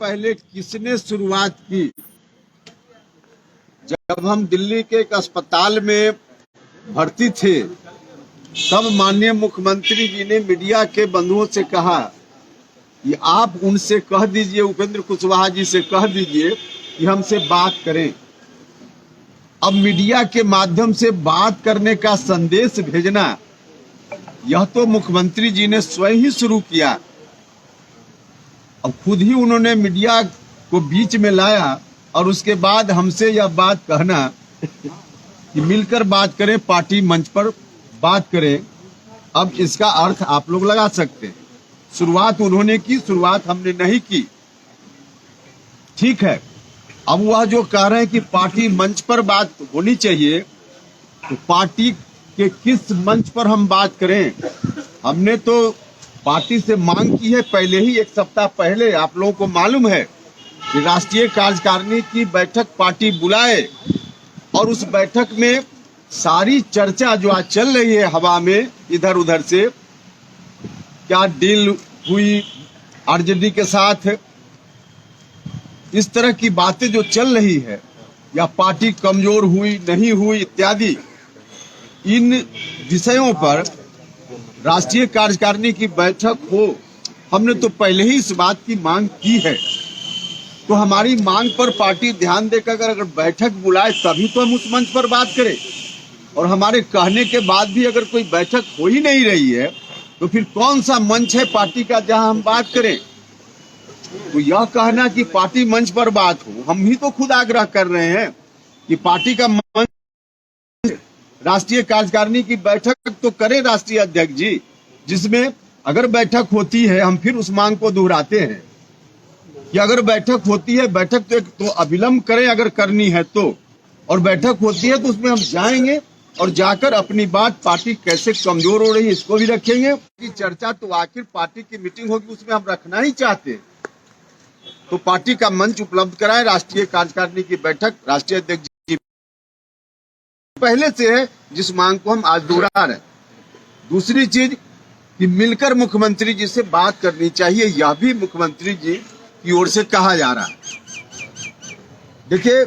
पहले किसने शुरुआत की? जब हम दिल्ली के एक अस्पताल में भर्ती थे तब माननीय मुख्यमंत्री जी ने मीडिया के बंधुओं से कहा कि आप उनसे कह दीजिए, उपेंद्र कुशवाहा जी से कह दीजिए कि हमसे बात करें। अब मीडिया के माध्यम से बात करने का संदेश भेजना, यह तो मुख्यमंत्री जी ने स्वयं ही शुरू किया। अब खुद ही उन्होंने मीडिया को बीच में लाया और उसके बाद हमसे यह बात कहना कि मिलकर बात करें, पार्टी मंच पर बात करें। अब इसका अर्थ आप लोग लगा सकते हैं। शुरुआत उन्होंने की, शुरुआत हमने नहीं की। ठीक है, अब वह जो कह रहे हैं कि पार्टी मंच पर बात होनी चाहिए, तो पार्टी के किस मंच पर हम बात करें? हमने तो पार्टी से मांग की है पहले ही, एक सप्ताह पहले। आप लोगों को मालूम है कि राष्ट्रीय कार्यकारिणी की बैठक पार्टी बुलाए और उस बैठक में सारी चर्चा जो आज चल रही है हवा में इधर उधर से, क्या डील हुई आरजेडी के साथ, इस तरह की बातें जो चल रही है, या पार्टी कमजोर हुई नहीं हुई इत्यादि, इन विषयों पर राष्ट्रीय कार्यकारिणी की बैठक हो, हमने तो पहले ही इस बात की मांग की है। तो हमारी मांग पर पार्टी ध्यान देकर अगर बैठक बुलाए तभी तो हम उस मंच पर बात करें। और हमारे कहने के बाद भी अगर कोई बैठक हो ही नहीं रही है तो फिर कौन सा मंच है पार्टी का जहां हम बात करें? तो यह कहना कि पार्टी मंच पर बात हो, हम ही तो खुद आग्रह कर रहे हैं कि पार्टी का मंच, राष्ट्रीय कार्यकारिणी की बैठक तो करें राष्ट्रीय अध्यक्ष जी, जिसमें अगर बैठक होती है, हम फिर उस मांग को दोहराते हैं कि अगर बैठक होती है, बैठक तो एक तो अविलंब करें अगर करनी है तो, और बैठक होती है तो उसमें हम जाएंगे और जाकर अपनी बात, पार्टी कैसे कमजोर हो रही है इसको भी रखेंगे। कि चर्चा तो आखिर पार्टी की मीटिंग होगी, उसमें हम रखना ही चाहते हैं। तो पार्टी का मंच उपलब्ध कराए, राष्ट्रीय कार्यकारिणी की बैठक राष्ट्रीय अध्यक्ष जी पहले से है, जिस मांग को हम आज दोहरा रहे हैं। दूसरी चीज कि मिलकर मुख्यमंत्री जी से बात करनी चाहिए, यह भी मुख्यमंत्री जी की ओर से कहा जा रहा है। देखिए,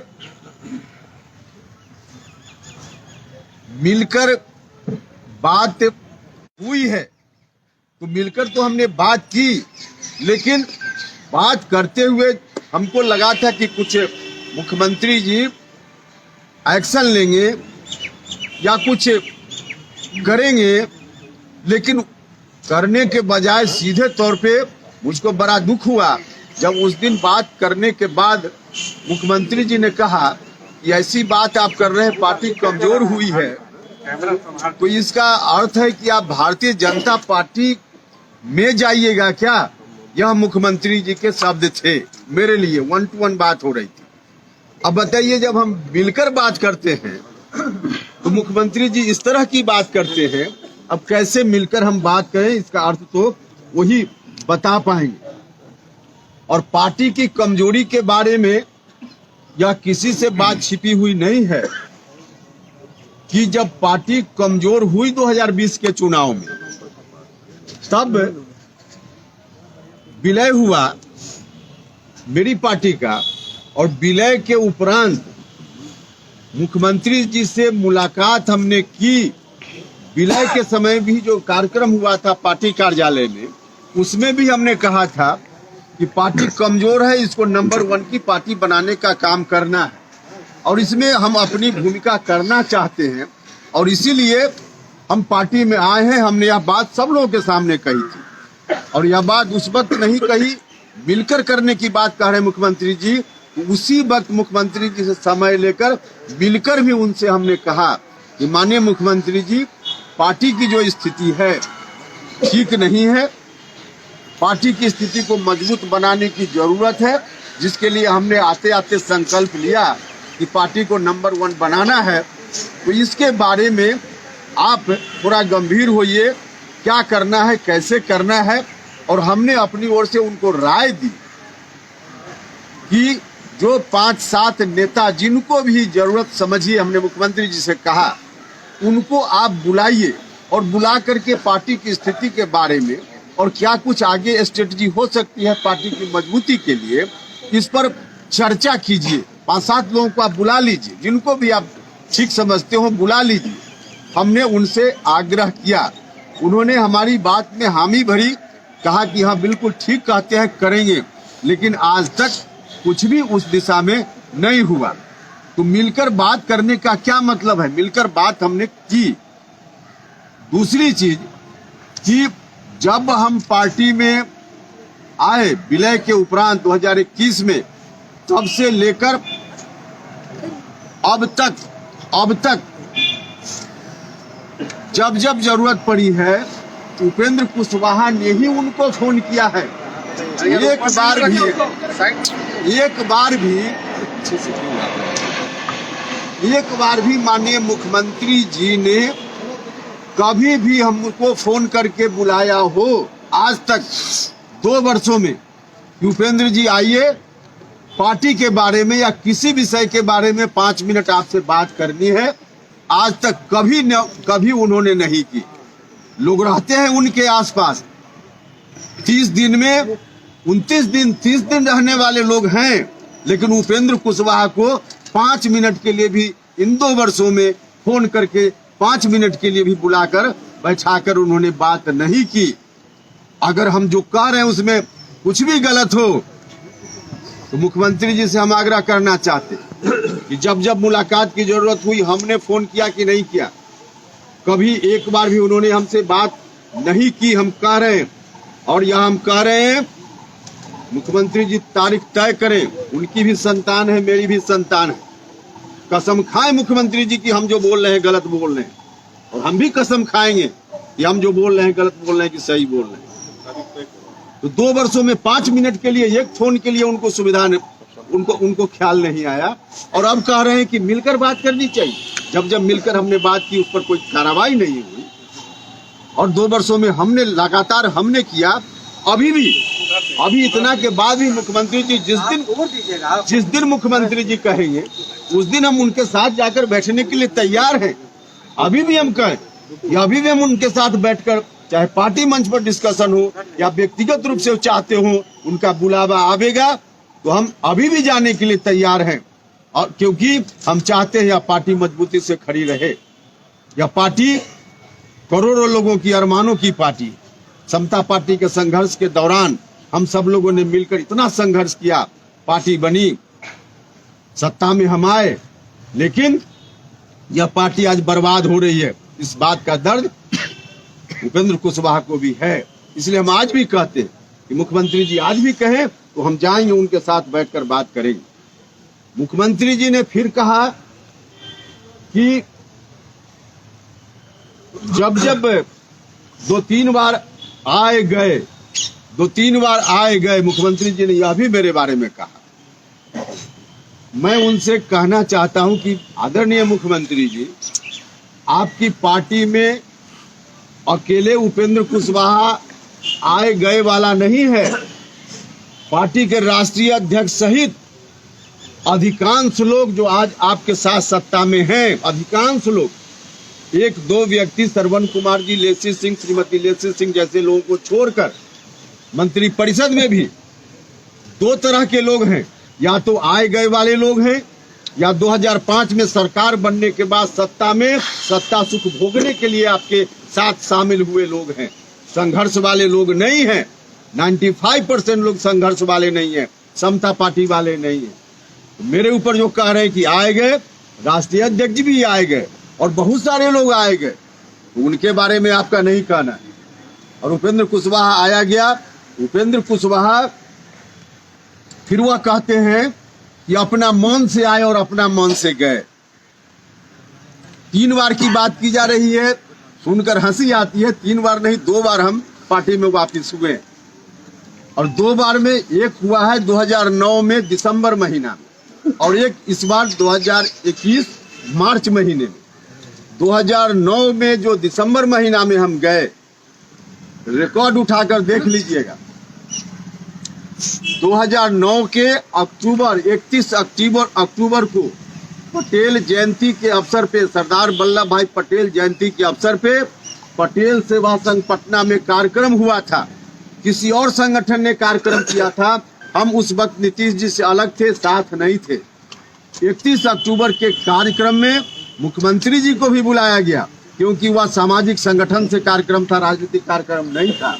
मिलकर बात हुई है तो मिलकर तो हमने बात की, लेकिन बात करते हुए हमको लगा था कि कुछ मुख्यमंत्री जी एक्शन लेंगे या कुछ करेंगे, लेकिन करने के बजाय सीधे तौर पे मुझको बड़ा दुख हुआ जब उस दिन बात करने के बाद मुख्यमंत्री जी ने कहा कि ऐसी बात आप कर रहे हैं, पार्टी कमजोर हुई है। तो इसका अर्थ है कि आप भारतीय जनता पार्टी में जाइएगा क्या? यह मुख्यमंत्री जी के शब्द थे मेरे लिए, 1 to 1 बात हो रही थी। अब बताइए, जब हम मिलकर बात करते हैं तो मुख्यमंत्री जी इस तरह की बात करते हैं, अब कैसे मिलकर हम बात करें? इसका अर्थ तो वही बता पाएंगे। और पार्टी की कमजोरी के बारे में यह किसी से बात छिपी हुई नहीं है कि जब पार्टी कमजोर हुई 2020 के चुनाव में, तब विलय हुआ मेरी पार्टी का, और विलय के उपरांत मुख्यमंत्री जी से मुलाकात हमने की। विलय के समय भी जो कार्यक्रम हुआ था पार्टी कार्यालय में, उसमें भी हमने कहा था कि पार्टी कमजोर है, इसको नंबर 1 की पार्टी बनाने का काम करना है और इसमें हम अपनी भूमिका करना चाहते हैं, और इसीलिए हम पार्टी में आए हैं। हमने यह बात सब लोगों के सामने कही थी, और यह बात उस वक्त नहीं कही, मिलकर करने की बात कह रहे मुख्यमंत्री जी। उसी वक्त मुख्यमंत्री जी से समय लेकर मिलकर भी उनसे हमने कहा कि माननीय मुख्यमंत्री जी, पार्टी की जो स्थिति है ठीक नहीं है, पार्टी की स्थिति को मजबूत बनाने की जरूरत है, जिसके लिए हमने आते आते संकल्प लिया कि पार्टी को नंबर 1 बनाना है। तो इसके बारे में आप थोड़ा गंभीर होइए, क्या करना है, कैसे करना है। और हमने अपनी ओर से उनको राय दी कि जो 5-7 नेता जिनको भी जरूरत समझिए, हमने मुख्यमंत्री जी से कहा उनको आप बुलाइए और बुला करके पार्टी की स्थिति के बारे में और क्या कुछ आगे स्ट्रेटजी हो सकती है पार्टी की मजबूती के लिए, इस पर चर्चा कीजिए। 5-7 लोगों को आप बुला लीजिए, जिनको भी आप ठीक समझते हो बुला लीजिए। हमने उनसे आग्रह किया, उन्होंने हमारी बात में हामी भरी, कहा कि हाँ बिल्कुल ठीक कहते हैं, करेंगे, लेकिन आज तक कुछ भी उस दिशा में नहीं हुआ। तो मिलकर बात करने का क्या मतलब है? मिलकर बात हमने की। दूसरी चीज कि जब हम पार्टी में आए विलय के उपरांत 2021 में, तब से लेकर अब तक जब जब जरूरत पड़ी है उपेंद्र कुशवाहा ने ही उनको फोन किया है। एक बार भी माननीय मुख्यमंत्री जी ने कभी भी हमको फोन करके बुलाया हो आज तक 2 वर्षों में, उपेंद्र जी आइए, पार्टी के बारे में या किसी विषय के बारे में 5 मिनट आपसे बात करनी है, आज तक कभी उन्होंने नहीं की। लोग रहते हैं उनके आसपास, 30 दिन में 29 दिन 30 दिन रहने वाले लोग हैं, लेकिन उपेंद्र कुशवाहा को 5 मिनट के लिए भी इन 2 वर्षों में फोन करके 5 मिनट के लिए भी बुलाकर बैठाकर उन्होंने बात नहीं की। अगर हम जो कह रहे हैं उसमें कुछ भी गलत हो तो मुख्यमंत्री जी से हम आग्रह करना चाहते कि जब जब मुलाकात की जरूरत हुई हमने फोन किया कि नहीं किया? कभी एक बार भी उन्होंने हमसे बात नहीं की। हम कह रहे हैं और यहाँ हम कह रहे हैं मुख्यमंत्री जी तारीख तय करें, उनकी भी संतान है, मेरी भी संतान है। कसम खाएं मुख्यमंत्री जी कि हम जो बोल रहे हैं गलत बोल रहे हैं, और हम भी कसम खाएंगे कि हम जो बोल रहे हैं गलत बोल रहे हैं कि सही बोल रहे हैं। तो 2 वर्षों में 5 मिनट के लिए एक फोन के लिए उनको सुविधा उनको ख्याल नहीं आया, और अब कह रहे हैं कि मिलकर बात करनी चाहिए। जब मिलकर हमने बात की, उस पर कोई कार्रवाई नहीं हुई, और 2 वर्षों में हमने लगातार किया। अभी इतना के बाद भी मुख्यमंत्री जी जिस दिन मुख्यमंत्री जी कहेंगे उस दिन हम उनके साथ जाकर बैठने के लिए तैयार हैं। अभी भी हम कहें या अभी भी हम उनके साथ बैठकर, चाहे पार्टी मंच पर डिस्कशन हो या व्यक्तिगत रूप से चाहते हो उनका बुलावा आवेगा, तो हम अभी भी जाने के लिए तैयार हैं। और क्योंकि हम चाहते हैं यह पार्टी मजबूती से खड़ी रहे। यह पार्टी करोड़ों लोगों की अरमानों की पार्टी। समता पार्टी के संघर्ष के दौरान हम सब लोगों ने मिलकर इतना संघर्ष किया, पार्टी बनी, सत्ता में हम आए, लेकिन यह पार्टी आज बर्बाद हो रही है। इस बात का दर्द उपेंद्र कुशवाहा को भी है। इसलिए हम आज भी कहते हैं कि मुख्यमंत्री जी आज भी कहें तो हम जाएंगे, उनके साथ बैठकर बात करेंगे। मुख्यमंत्री जी ने फिर कहा कि जब 2-3 बार आए गए, मुख्यमंत्री जी ने यह भी मेरे बारे में कहा। मैं उनसे कहना चाहता हूं कि आदरणीय मुख्यमंत्री जी, आपकी पार्टी में अकेले उपेंद्र कुशवाहा आए गए वाला नहीं है। पार्टी के राष्ट्रीय अध्यक्ष सहित अधिकांश लोग जो आज आपके साथ सत्ता में हैं, अधिकांश लोग, 1-2 व्यक्ति श्रवण कुमार जी, लेसी सिंह, श्रीमती लेसी सिंह जैसे लोगों को छोड़कर मंत्री परिषद में भी 2 तरह के लोग हैं। या तो आए गए वाले लोग हैं, या 2005 में सरकार बनने के बाद सत्ता सुख भोगने के लिए आपके साथ शामिल हुए लोग हैं। संघर्ष वाले लोग नहीं हैं। 95% लोग संघर्ष वाले नहीं हैं, समता पार्टी वाले नहीं हैं। तो मेरे ऊपर जो कह रहे हैं कि आए गए, राष्ट्रीय अध्यक्ष भी आए गए और बहुत सारे लोग आए गए, तो उनके बारे में आपका नहीं कहना है। और उपेंद्र कुशवाहा आया गया। उपेंद्र कुशवाहा फिर वह कहते हैं कि अपना मन से आए और अपना मन से गए। 3 बार की बात की जा रही है, सुनकर हंसी आती है। 3 बार नहीं, 2 बार हम पार्टी में वापस हुए, और 2 बार में एक हुआ है 2009 में दिसंबर महीना में, और एक इस बार 2021 मार्च महीने में। 2009 में जो दिसंबर महीना में हम गए, रिकॉर्ड उठाकर देख लीजिएगा। 2009 के 31 अक्टूबर को पटेल जयंती के अवसर पे, सरदार वल्लभ भाई पटेल जयंती के अवसर पे पटेल सेवा संघ पटना में कार्यक्रम हुआ था। किसी और संगठन ने कार्यक्रम किया था। हम उस वक्त नीतीश जी से अलग थे, साथ नहीं थे। 31 अक्टूबर के कार्यक्रम में मुख्यमंत्री जी को भी बुलाया गया, क्योंकि वह सामाजिक संगठन से कार्यक्रम था, राजनीतिक कार्यक्रम नहीं था।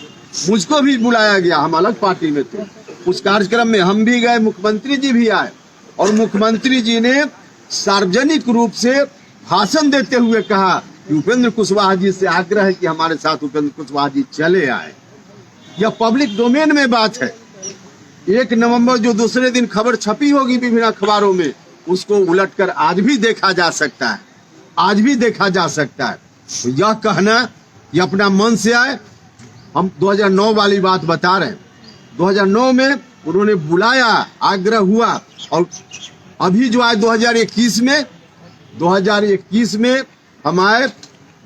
मुझको भी बुलाया गया, हम अलग पार्टी में थे। उस कार्यक्रम में हम भी गए, मुख्यमंत्री जी भी आए, और मुख्यमंत्री जी ने सार्वजनिक रूप से भाषण देते हुए कहा कि उपेंद्र कुशवाहा जी से आग्रह है कि हमारे साथ उपेंद्र कुशवाहा जी चले आए। यह पब्लिक डोमेन में बात है। 1 नवंबर जो दूसरे दिन खबर छपी होगी विभिन्न अखबारों में, उसको उलटकर आज भी देखा जा सकता है, आज भी देखा जा सकता है। तो यह कहना ये अपना मन से आए। हम 2009 वाली बात बता रहे हैं। 2009 में उन्होंने बुलाया, आग्रह हुआ, और अभी जो आए 2021 में हम आए।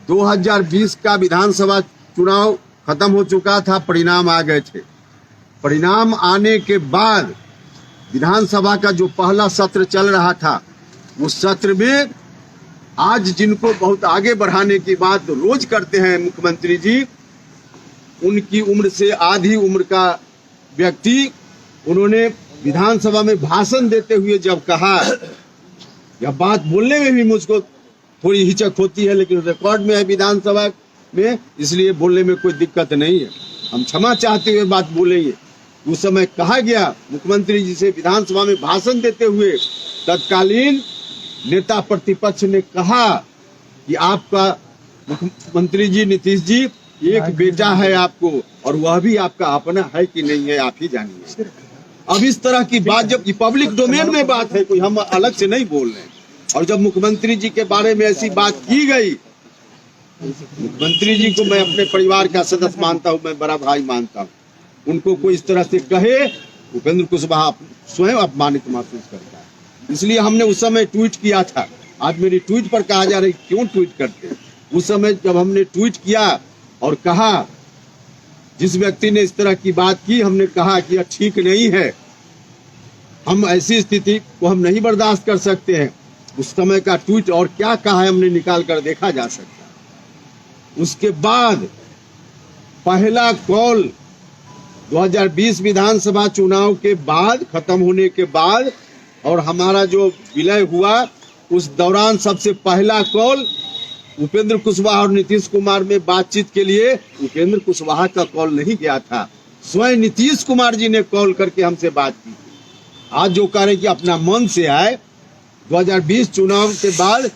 2020 का विधानसभा चुनाव खत्म हो चुका था, परिणाम आ गए थे। परिणाम आने के बाद विधानसभा का जो पहला सत्र चल रहा था, उस सत्र में आज जिनको बहुत आगे बढ़ाने की बात रोज करते हैं मुख्यमंत्री जी, उनकी उम्र से आधी उम्र का व्यक्ति, उन्होंने विधानसभा में भाषण देते हुए जब कहा, यह बात बोलने में भी मुझको थोड़ी हिचक होती है, लेकिन रिकॉर्ड में है विधानसभा में, इसलिए बोलने में कोई दिक्कत नहीं है। हम क्षमा चाहते हुए बात बोलेंगे। उस समय कहा गया मुख्यमंत्री जी से, विधानसभा में भाषण देते हुए तत्कालीन नेता प्रतिपक्ष ने कहा कि आपका मुख्यमंत्री जी नीतीश जी, एक बेटा है आपको, और वह भी आपका अपना है कि नहीं है आप ही जानिए। अब इस तरह की बात जब पब्लिक डोमेन में बात है, कोई हम अलग से नहीं बोल रहे हैं, और जब मुख्यमंत्री जी के बारे में ऐसी बात की गई, मुख्यमंत्री जी को मैं अपने परिवार का सदस्य मानता हूं, मैं बड़ा भाई मानता हूं, उनको कोई इस तरह से कहे, उपेंद्र कुशवाहा स्वयं अपमानित महसूस करता है। इसलिए हमने उस समय ट्वीट किया था। आज मेरी ट्वीट पर कहा जा रहा है क्यों ट्वीट करते हैं। उस समय जब हमने ट्वीट किया और कहा, जिस व्यक्ति ने इस तरह की बात की, हमने कहा कि यह ठीक नहीं है, हम ऐसी स्थिति को हम नहीं बर्दाश्त कर सकते हैं। उस समय का ट्वीट और क्या कहा है हमने निकाल कर देखा जा सकता है। उसके बाद पहला कॉल 2020 विधानसभा चुनाव के बाद, खत्म होने के बाद, और हमारा जो विलय हुआ, उस दौरान सबसे पहला कॉल उपेंद्र कुशवाहा और नीतीश कुमार में बातचीत के लिए उपेंद्र कुशवाहा का कॉल नहीं गया था, स्वयं नीतीश कुमार जी ने कॉल करके हमसे बात की। आज जो कह रहे कि अपना मन से आए, 2020 चुनाव के बाद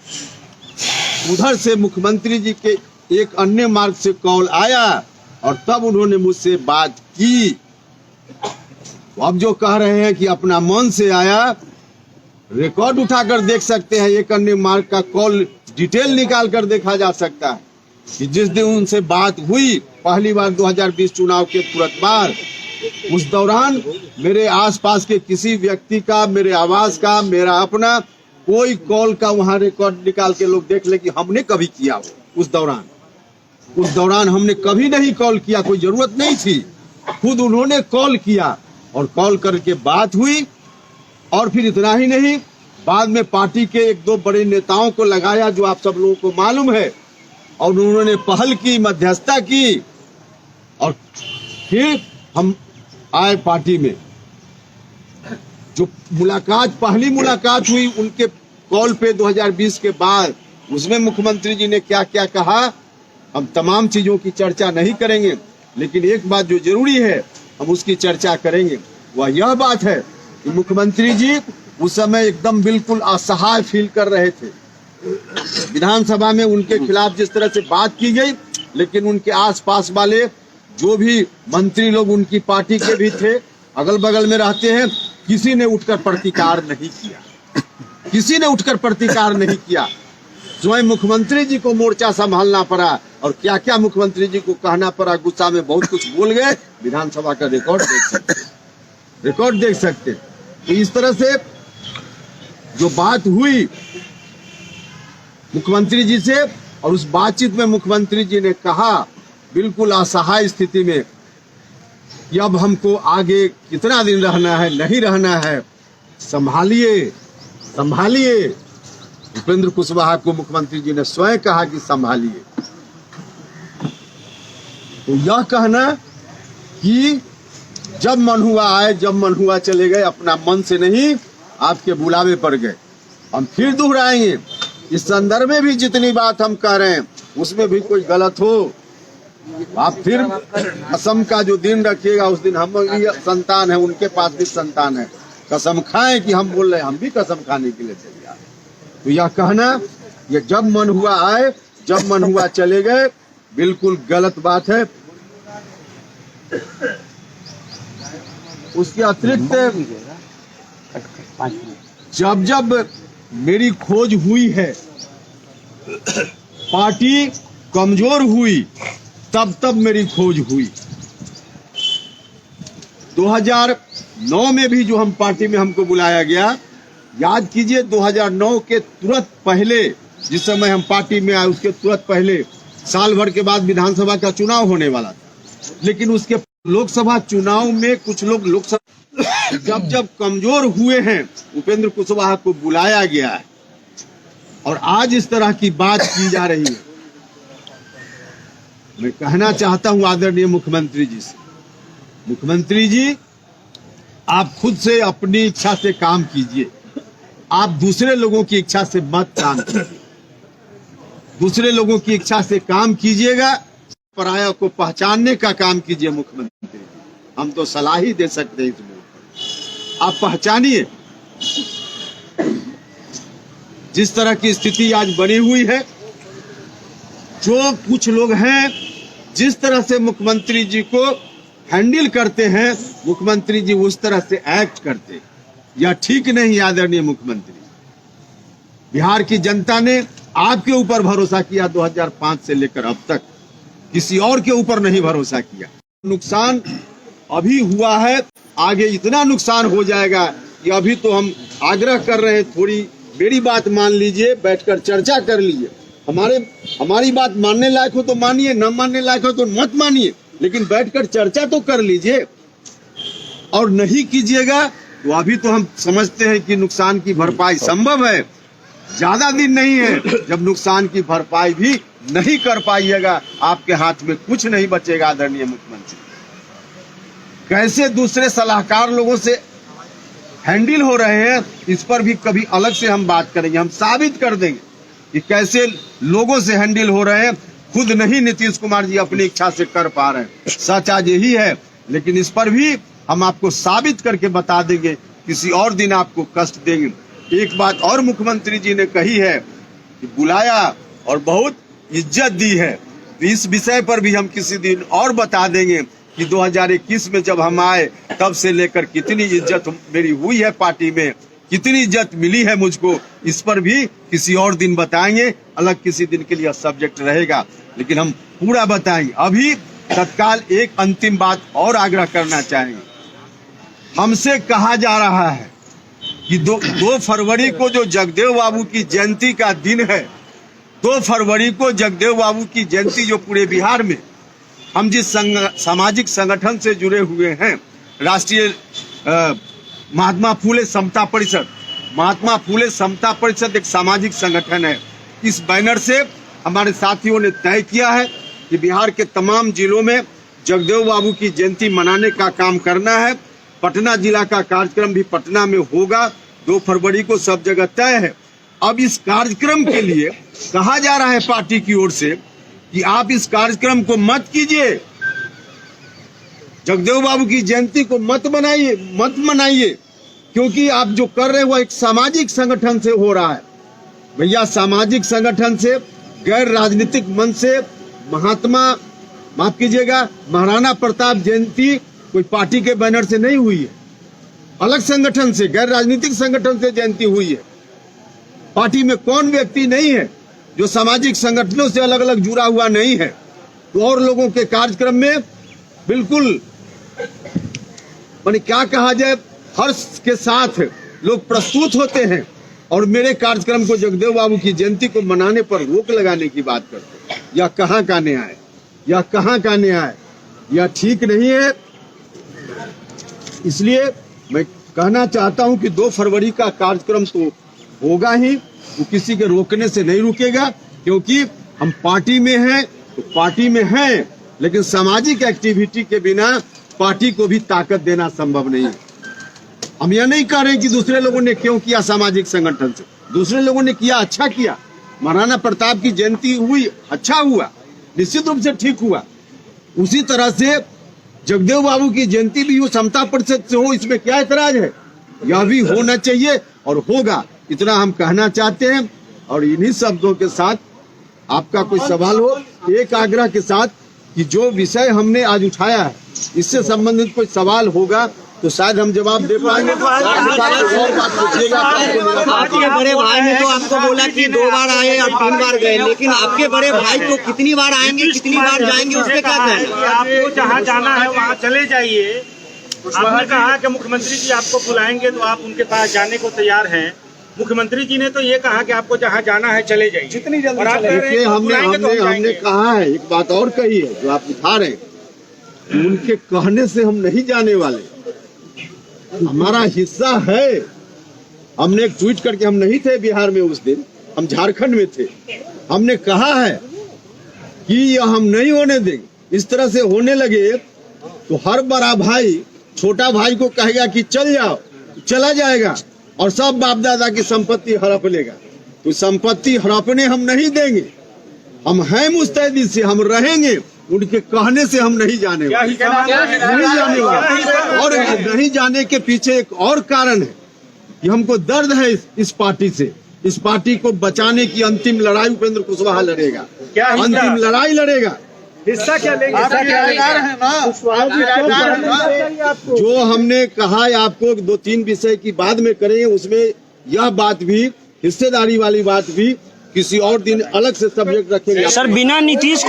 उधर से मुख्यमंत्री जी के एक अन्य मार्ग से कॉल आया, और तब उन्होंने मुझसे बात की। अब जो कह रहे हैं कि अपना मन से आया, रिकॉर्ड उठाकर देख सकते हैं, एक अन्य मार्ग का कॉल डिटेल निकाल कर देखा जा सकता है कि जिस दिन उनसे बात हुई पहली बार 2020 चुनाव के तुरंत बाद, उस दौरान मेरे आसपास के किसी व्यक्ति का, मेरे आवास का, मेरा अपना कोई कॉल का वहां रिकॉर्ड निकाल के लोग देख ले कि हमने कभी किया हो। उस दौरान हमने कभी नहीं कॉल किया, कोई जरूरत नहीं थी। खुद उन्होंने कॉल किया और कॉल करके बात हुई। और फिर इतना ही नहीं, बाद में पार्टी के 1-2 बड़े नेताओं को लगाया, जो आप सब लोगों को मालूम है, और उन्होंने पहल की, मध्यस्थता की, और फिर हम आए पार्टी में। जो मुलाकात, पहली मुलाकात हुई उनके कॉल पे 2020 के बाद, उसमें मुख्यमंत्री जी ने क्या क्या कहा, हम तमाम चीजों की चर्चा नहीं करेंगे, लेकिन एक बात जो जरूरी है हम उसकी चर्चा करेंगे। वह यह बात है कि मुख्यमंत्री जी उस समय एकदम बिल्कुल असहाय फील कर रहे थे। विधानसभा में उनके खिलाफ जिस तरह से बात की गई, लेकिन उनके आसपास वाले जो भी मंत्री लोग उनकी पार्टी के भी थे, अगल बगल में रहते हैं, किसी ने उठकर प्रतिकार नहीं किया, किसी ने उठकर प्रतिकार नहीं किया। स्वयं मुख्यमंत्री जी को मोर्चा संभालना पड़ा, और क्या क्या मुख्यमंत्री जी को कहना पड़ा, गुस्सा में बहुत कुछ बोल गए। विधानसभा का रिकॉर्ड देख सकते। तो इस तरह से जो बात हुई मुख्यमंत्री जी से, और उस बातचीत में मुख्यमंत्री जी ने कहा बिल्कुल असहाय स्थिति में कि अब हमको आगे कितना दिन रहना है, नहीं रहना है, संभालिए संभालिए। उपेंद्र कुशवाहा को मुख्यमंत्री जी ने स्वयं कहा कि संभालिए। तो यह कहना कि जब मन हुआ आए, जब मन हुआ चले गए, अपना मन से नहीं आपके बुलावे पर गए। हम फिर दोहराएंगे, इस संदर्भ में भी जितनी बात हम कह रहे हैं उसमें भी कोई गलत हो, आप फिर कसम का जो दिन रखिएगा उस दिन हम भी संतान है, उनके पास भी संतान है, कसम खाएं कि हम बोल रहे हैं, हम भी कसम खाने के लिए तैयार। तो यह कहना ये जब मन हुआ आए, जब मन हुआ चले गए, बिल्कुल गलत बात है। उसके अतिरिक्त जब जब मेरी खोज हुई है, पार्टी कमजोर हुई, तब तब मेरी खोज हुई। 2009 में भी जो हम पार्टी में हमको बुलाया गया, याद कीजिए 2009 के तुरंत पहले, जिस समय हम पार्टी में आए उसके तुरंत पहले साल भर के बाद विधानसभा का चुनाव होने वाला था। लेकिन उसके लोकसभा चुनाव में कुछ लोग लोकसभा जब जब कमजोर हुए हैं, उपेंद्र कुशवाहा को बुलाया गया है और आज इस तरह की बात की जा रही है। मैं कहना चाहता हूं आदरणीय मुख्यमंत्री जी से, मुख्यमंत्री जी आप खुद से अपनी इच्छा से काम कीजिए, आप दूसरे लोगों की इच्छा से मत काम कीजिए। दूसरे लोगों की इच्छा से काम कीजिएगा, पराया को पहचानने का काम कीजिए। मुख्यमंत्री हम तो सलाह ही दे सकते हैं, इसमें आप पहचानिए। जिस तरह की स्थिति आज बनी हुई है, जो कुछ लोग हैं जिस तरह से मुख्यमंत्री जी को हैंडल करते हैं, मुख्यमंत्री जी उस तरह से एक्ट करते हैं, यह ठीक नहीं। आदरणीय मुख्यमंत्री, बिहार की जनता ने आपके ऊपर भरोसा किया 2005 से लेकर अब तक, किसी और के ऊपर नहीं भरोसा किया। नुकसान अभी हुआ है, आगे इतना नुकसान हो जाएगा कि अभी तो हम आग्रह कर रहे हैं, थोड़ी मेरी बात मान लीजिए, बैठकर चर्चा कर लीजिए। हमारी बात मानने लायक हो तो मानिए, न मानने लायक हो तो मत मानिए, लेकिन बैठकर चर्चा तो कर लीजिए। और नहीं कीजिएगा तो अभी तो हम समझते हैं कि नुकसान की भरपाई संभव है, ज्यादा दिन नहीं है जब नुकसान की भरपाई भी नहीं कर पाइएगा, आपके हाथ में कुछ नहीं बचेगा। आदरणीय मुख्यमंत्री, कैसे दूसरे सलाहकार लोगों से हैंडल हो रहे हैं, इस पर भी कभी अलग से हम बात करेंगे। हम साबित कर देंगे कि कैसे लोगों से हैंडल हो रहे हैं, खुद नहीं नीतीश कुमार जी अपनी इच्छा से कर पा रहे हैं। सच आज यही है, लेकिन इस पर भी हम आपको साबित करके बता देंगे, किसी और दिन आपको कष्ट देंगे। एक बात और मुख्यमंत्री जी ने कही है कि बुलाया और बहुत इज्जत दी है, तो इस विषय पर भी हम किसी दिन और बता देंगे कि 2021 में जब हम आए तब से लेकर कितनी इज्जत मेरी हुई है पार्टी में, कितनी इज्जत मिली है मुझको, इस पर भी किसी और दिन बताएंगे। अलग किसी दिन के लिए सब्जेक्ट रहेगा, लेकिन हम पूरा बताएंगे। अभी तत्काल एक अंतिम बात और आग्रह करना चाहेंगे। हमसे कहा जा रहा है कि 2 फरवरी को जो जगदेव बाबू की जयंती का दिन है, 2 फरवरी को जगदेव बाबू की जयंती जो पूरे बिहार में हम जिस सामाजिक संगठन से जुड़े हुए हैं, राष्ट्रीय महात्मा फुले समता परिषद, महात्मा फुले समता परिषद एक सामाजिक संगठन है। इस बैनर से हमारे साथियों ने तय किया है कि बिहार के तमाम जिलों में जगदेव बाबू की जयंती मनाने का काम करना है। पटना जिला का कार्यक्रम भी पटना में होगा, 2 फरवरी को सब जगह तय है। अब इस कार्यक्रम के लिए कहा जा रहा है पार्टी की ओर से कि आप इस कार्यक्रम को मत कीजिए, जगदेव बाबू की जयंती को मत मनाइए, क्योंकि आप जो कर रहे हैं वो एक सामाजिक संगठन से हो रहा है। भैया, सामाजिक संगठन से, गैर राजनीतिक मन से माफ कीजिएगा, महाराणा प्रताप जयंती कोई पार्टी के बैनर से नहीं हुई है, अलग संगठन से, गैर राजनीतिक संगठन से जयंती हुई है। पार्टी में कौन व्यक्ति नहीं है जो सामाजिक संगठनों से अलग अलग जुड़ा हुआ नहीं है। तो और लोगों के कार्यक्रम में बिल्कुल माने क्या कहा जाए, हर्ष के साथ लोग प्रस्तुत होते हैं और मेरे कार्यक्रम को, जगदेव बाबू की जयंती को मनाने पर रोक लगाने की बात करते हैं। यह कहाँ का न्याय, यह कहाँ का न्याय, यह ठीक नहीं है। इसलिए मैं कहना चाहता हूं कि 2 फरवरी का कार्यक्रम तो होगा ही, वो किसी के रोकने से नहीं रुकेगा, क्योंकि हम पार्टी में हैं तो पार्टी में हैं, लेकिन सामाजिक एक्टिविटी के बिना पार्टी को भी ताकत देना संभव नहीं है। हम यह नहीं कह रहे कि दूसरे लोगों ने क्यों किया, सामाजिक संगठन से दूसरे लोगों ने किया, अच्छा किया। महाराणा प्रताप की जयंती हुई, अच्छा हुआ, निश्चित रूप से ठीक हुआ। उसी तरह से जगदेव बाबू की जयंती भी हो, समता परिषद से हो, इसमें क्या ऐतराज है? यह भी होना चाहिए और होगा, इतना हम कहना चाहते हैं। और इन्हीं शब्दों के साथ आपका कोई सवाल हो, एक आग्रह के साथ कि जो विषय हमने आज उठाया है इससे संबंधित कोई सवाल होगा तो शायद हम जवाब दे पाएंगे। आपके बड़े भाई ने तो आपको बोला कि 2 बार आए और 3 बार गए, लेकिन आपके बड़े भाई तो कितनी बार आएंगे, कितनी बार जाएंगे, उसके क्या कहना है? आपको जहाँ जाना है वहाँ चले जाइए। आपने कहा कि मुख्यमंत्री जी आपको बुलाएंगे तो आप उनके पास जाने को तैयार हैं। मुख्यमंत्री जी ने तो ये कहा कि आपको जहाँ जाना है चले जाइए, जितनी जल्दी। देखिए, हमने कहा है, एक बात और कही है जो आप उठा रहे हैं, उनके कहने से हम नहीं जाने वाले, हमारा हिस्सा है। हमने एक ट्वीट करके, हम नहीं थे बिहार में उस दिन, हम झारखंड में थे, हमने कहा है कि यह हम नहीं होने देंगे। इस तरह से होने लगे तो हर बड़ा भाई छोटा भाई को कहेगा कि चल जाओ, चला जाएगा और सब बाप दादा की संपत्ति हड़प लेगा। तो संपत्ति हड़पने हम नहीं देंगे, हम हैं मुस्तैदी से, हम रहेंगे। उनके कहने से हम नहीं जाने वाले, नहीं जाने वाले। और नहीं जाने के पीछे एक और कारण है कि हमको दर्द है इस पार्टी से। इस पार्टी को बचाने की अंतिम लड़ाई उपेंद्र कुशवाहा लड़ेगा, अंतिम लड़ाई लड़ेगा। हिस्सा क्या लेंगे? जो हमने कहा है आपको 2-3 विषय की बाद में करेंगे, उसमें यह बात भी, हिस्सेदारी वाली बात भी किसी और दिन अलग से सब्जेक्ट रखेंगे। सर, बिना नीतीश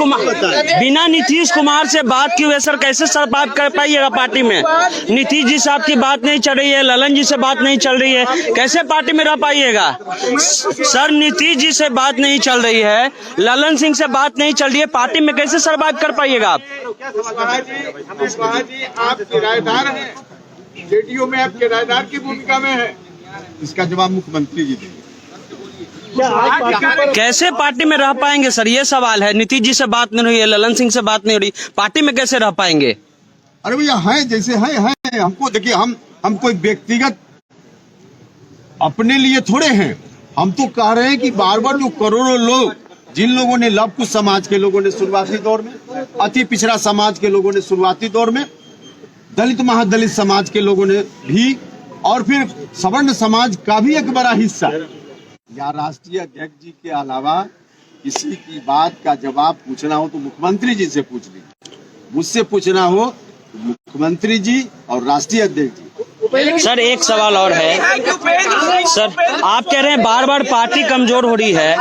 कुमार से बात की हुई सर, कैसे सर बात कर पाइएगा पार्टी में? नीतीश जी से आपकी बात नहीं चल रही है, ललन जी से बात नहीं चल रही है, कैसे पार्टी में रह पाइएगा? सर, नीतीश जी से बात नहीं चल रही है, ललन सिंह से बात नहीं चल रही है, पार्टी में कैसे सर बात कर पाइएगा आप? आप किराएदार हैं, जेडीयू में आप किराएदार की भूमिका में है। इसका जवाब मुख्यमंत्री जी देंगे। कैसे पार्टी में रह पाएंगे सर, ये सवाल है। नीतीश जी से बात नहीं हुई है, ललन सिंह से बात नहीं हो रही, पार्टी में कैसे रह पाएंगे? अरे भैया, हैं जैसे हैं। हमको देखिए, हम कोई व्यक्तिगत अपने लिए थोड़े हैं। हम तो कह रहे हैं कि बार बार जो करोड़ों लोग, जिन लोगों ने लव कुश समाज के लोगों ने शुरुआती दौर में, अति पिछड़ा समाज के लोगों ने शुरुआती दौर में, दलित महादलित समाज के लोगों ने भी, और फिर सवर्ण समाज का भी एक बड़ा हिस्सा, या राष्ट्रीय अध्यक्ष जी के अलावा किसी की बात का जवाब पूछना हो तो मुख्यमंत्री जी से पूछ लीजिए, मुझसे पूछना हो तो मुख्यमंत्री जी और राष्ट्रीय अध्यक्ष जी। सर, एक सवाल और है सर, आप कह रहे हैं बार बार पार्टी कमजोर हो रही है।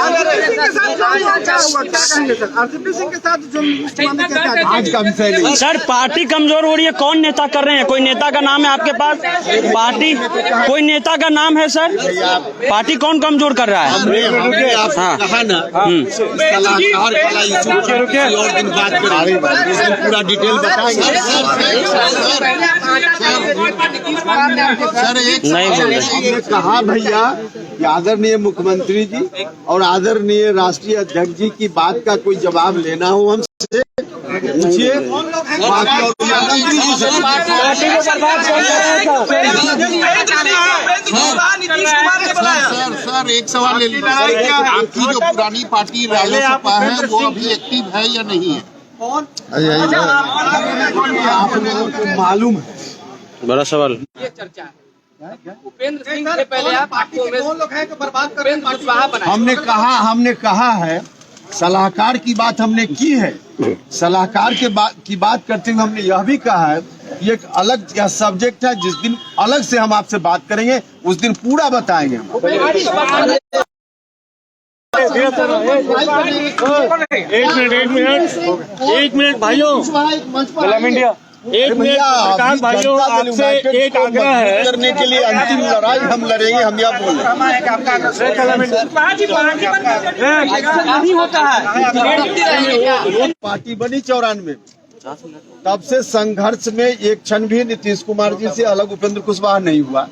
आज का विषय नहीं सर, पार्टी कमजोर हो रही है, कौन नेता कर रहे हैं? कोई नेता का नाम है आपके पास? पार्टी, कोई नेता का नाम है सर? पार्टी कौन कमजोर कर रहा है? हाँ, कहा ना, और दिन बात करेंगे, पूरा डिटेल बताएंगे। नहीं बोल रहे। हमने कहा भैया कि आदरणीय मुख्यमंत्री जी और आदरणीय राष्ट्रीय अध्यक्ष जी की बात का कोई जवाब लेना हो हमसे पूछिए। सर, एक सवाल ले लीजिए, आपकी जो पुरानी पार्टी रालोसपा है वो अभी एक्टिव है या नहीं है? आप लोगों को मालूम है, बड़ा सवाल। ये चर्चा उपेंद्र सिंह से पहले आप कुशवाहा बनाए। हमने कहा है, सलाहकार की बात हमने की है। सलाहकार की बात करते हुए हमने यह भी कहा है ये एक अलग सब्जेक्ट है, जिस दिन अलग से हम आपसे बात करेंगे उस दिन पूरा बताएंगे हम। एक मिनट भाइयों, एक मिनट प्रकाश भाइयों, आपसे एक आग्रह है करने के लिए अंतिम लड़ाई हम लड़ेंगे। हम यह बोल रहे हैं, पार्टी बनी 94, तब से संघर्ष में एक क्षण भी नीतीश कुमार जी से अलग उपेंद्र कुशवाहा नहीं हुआ।